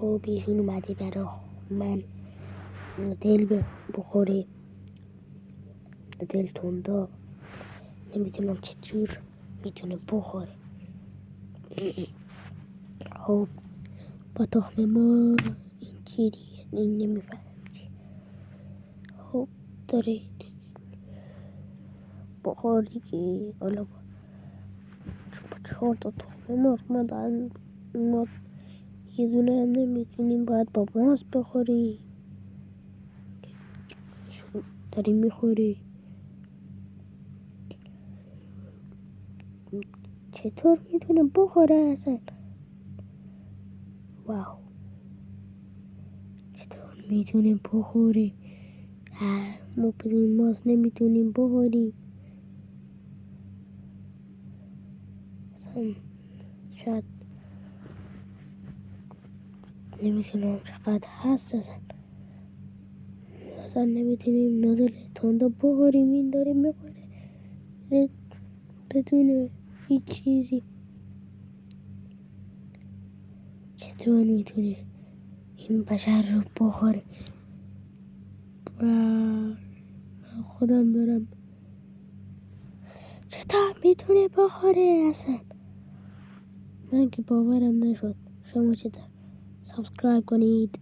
خب ایشون اومده برا من دل بخوره، دل توندا. نمیدونم چطور میتونه بخوره. خب با تخم مرغ این چی دیگه؟ این نمیفهمم چی. خب داره بخور دیگه. حالا با 4 تا تخم مرغ ما یه دونه هم نمیتونیم، باید با ماست بخوریم. داری میخوری. چطور میتونه بخوره اصلا؟ واو، چطور میتونه بخوره؟ ما بدون ماست نمیتونیم بخوریم. اصلا شاید نمیتونم چقدر هست اصلا نمیتونیم نودل توندا بخوریم. این داره میخوره بدون هیچ چیزی. چطور میتونه این بشر رو بخوره؟ من خودم دارم چطور میتونه بخوره اصلا؟ من که باورم نشد. شما چطور؟ سابسکرایب کنید.